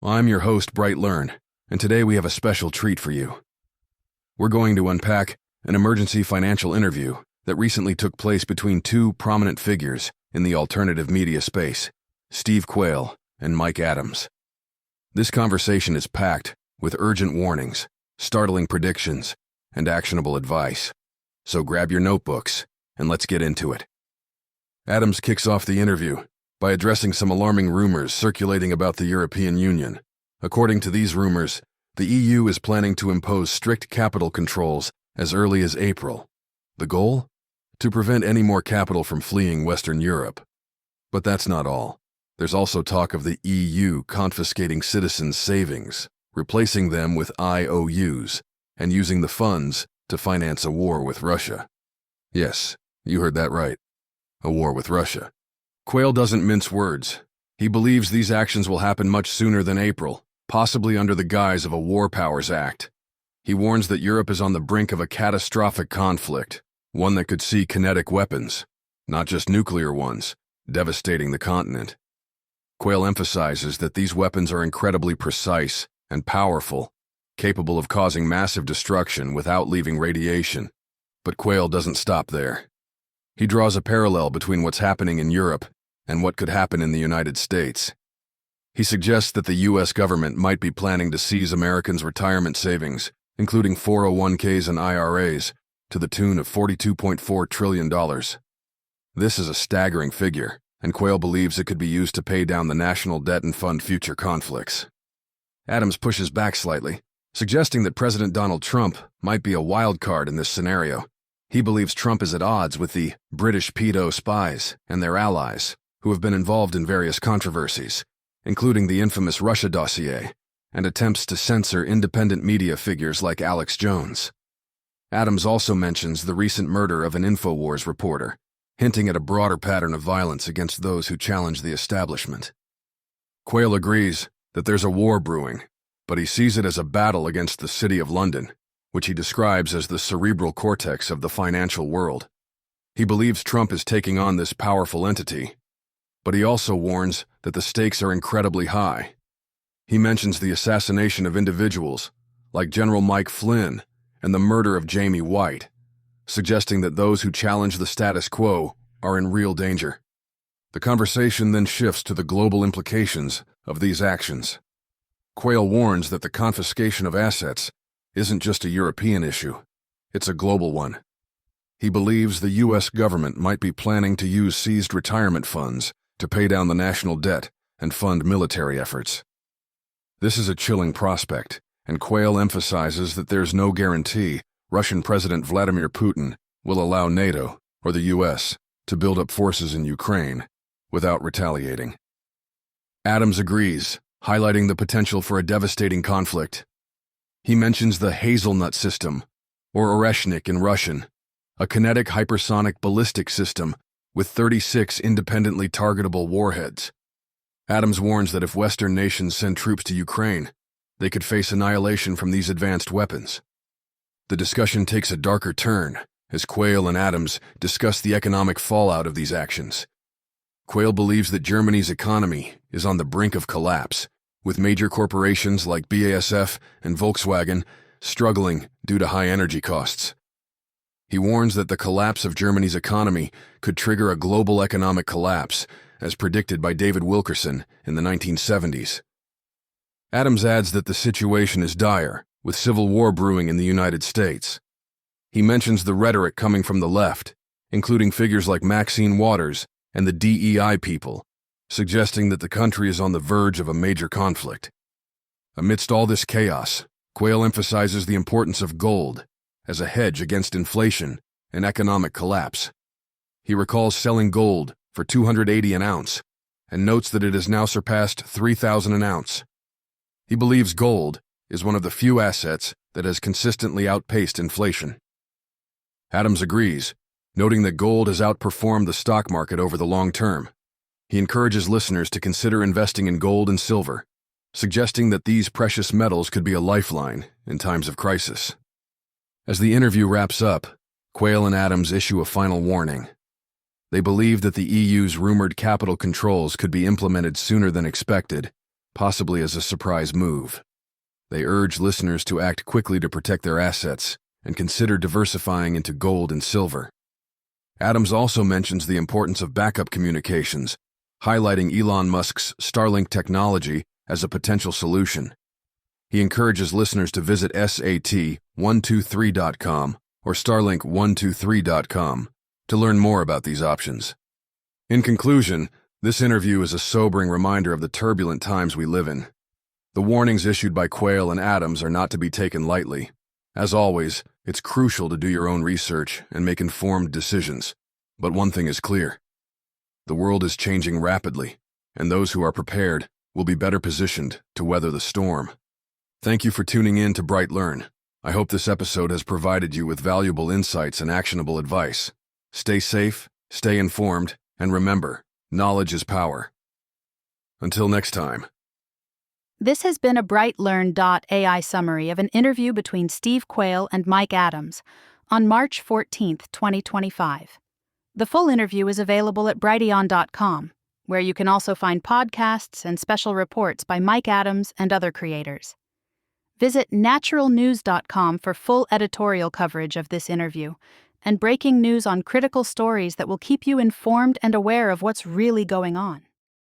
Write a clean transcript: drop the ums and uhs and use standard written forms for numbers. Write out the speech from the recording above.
I'm your host, BrightLearn, and today we have a special treat for you. We're going to unpack an emergency financial interview that recently took place between two prominent figures in the alternative media space, Steve Quayle and Mike Adams. This conversation is packed with urgent warnings, startling predictions, and actionable advice. So grab your notebooks and let's get into it. Adams kicks off the interview by addressing some alarming rumors circulating about the European Union. According to these rumors, the EU is planning to impose strict capital controls as early as April. The goal? To prevent any more capital from fleeing Western Europe. But that's not all. There's also talk of the EU confiscating citizens' savings, replacing them with IOUs, and using the funds to finance a war with Russia. Yes, you heard that right. A war with Russia. Quayle doesn't mince words. He believes these actions will happen much sooner than April, possibly under the guise of a War Powers Act. He warns that Europe is on the brink of a catastrophic conflict, one that could see kinetic weapons, not just nuclear ones, devastating the continent. Quayle emphasizes that these weapons are incredibly precise and powerful, capable of causing massive destruction without leaving radiation. But Quayle doesn't stop there. He draws a parallel between what's happening in Europe and what could happen in the United States. He suggests that the U.S. government might be planning to seize Americans' retirement savings, including 401ks and IRAs, to the tune of $42.4 trillion. This is a staggering figure, and Quayle believes it could be used to pay down the national debt and fund future conflicts. Adams pushes back slightly, suggesting that President Donald Trump might be a wild card in this scenario. He believes Trump is at odds with the British pedo spies and their allies, who have been involved in various controversies, including the infamous Russia dossier and attempts to censor independent media figures like Alex Jones. Adams also mentions the recent murder of an InfoWars reporter, hinting at a broader pattern of violence against those who challenge the establishment. Quayle agrees that there's a war brewing, but he sees it as a battle against the City of London, which he describes as the cerebral cortex of the financial world. He believes Trump is taking on this powerful entity, but he also warns that the stakes are incredibly high. He mentions the assassination of individuals, like General Mike Flynn, and the murder of Jamie White, suggesting that those who challenge the status quo are in real danger. The conversation then shifts to the global implications of these actions. Quayle warns that the confiscation of assets isn't just a European issue, it's a global one. He believes the U.S. government might be planning to use seized retirement funds to pay down the national debt and fund military efforts. This is a chilling prospect, and Quayle emphasizes that there's no guarantee Russian President Vladimir Putin will allow NATO or the U.S. to build up forces in Ukraine without retaliating. Adams agrees, highlighting the potential for a devastating conflict. He mentions the hazelnut system, or Oreshnik in Russian, a kinetic hypersonic ballistic system with 36 independently targetable warheads. Adams warns that if Western nations send troops to Ukraine, they could face annihilation from these advanced weapons. The discussion takes a darker turn as Quayle and Adams discuss the economic fallout of these actions. Quayle believes that Germany's economy is on the brink of collapse, with major corporations like BASF and Volkswagen struggling due to high energy costs. He warns that the collapse of Germany's economy could trigger a global economic collapse, as predicted by David Wilkerson in the 1970s. Adams adds that the situation is dire, with civil war brewing in the United States. He mentions the rhetoric coming from the left, including figures like Maxine Waters and the DEI people, suggesting that the country is on the verge of a major conflict. Amidst all this chaos, Quayle emphasizes the importance of gold as a hedge against inflation and economic collapse. He recalls selling gold for $280 an ounce and notes that it has now surpassed $3,000 an ounce. He believes gold is one of the few assets that has consistently outpaced inflation. Adams agrees, noting that gold has outperformed the stock market over the long term. He encourages listeners to consider investing in gold and silver, suggesting that these precious metals could be a lifeline in times of crisis. As the interview wraps up, Quayle and Adams issue a final warning. They believe that the EU's rumored capital controls could be implemented sooner than expected, possibly as a surprise move. They urge listeners to act quickly to protect their assets and consider diversifying into gold and silver. Adams also mentions the importance of backup communications, highlighting Elon Musk's Starlink technology as a potential solution. He encourages listeners to visit SAT123.com or Starlink123.com to learn more about these options. In conclusion, this interview is a sobering reminder of the turbulent times we live in. The warnings issued by Quayle and Adams are not to be taken lightly. As always, it's crucial to do your own research and make informed decisions. But one thing is clear. The world is changing rapidly, and those who are prepared will be better positioned to weather the storm. Thank you for tuning in to BrightLearn. I hope this episode has provided you with valuable insights and actionable advice. Stay safe, stay informed, and remember, knowledge is power. Until next time. This has been a BrightLearn.ai summary of an interview between Steve Quayle and Mike Adams on March 14, 2025. The full interview is available at brighteon.com, where you can also find podcasts and special reports by Mike Adams and other creators. Visit naturalnews.com for full editorial coverage of this interview and breaking news on critical stories that will keep you informed and aware of what's really going on.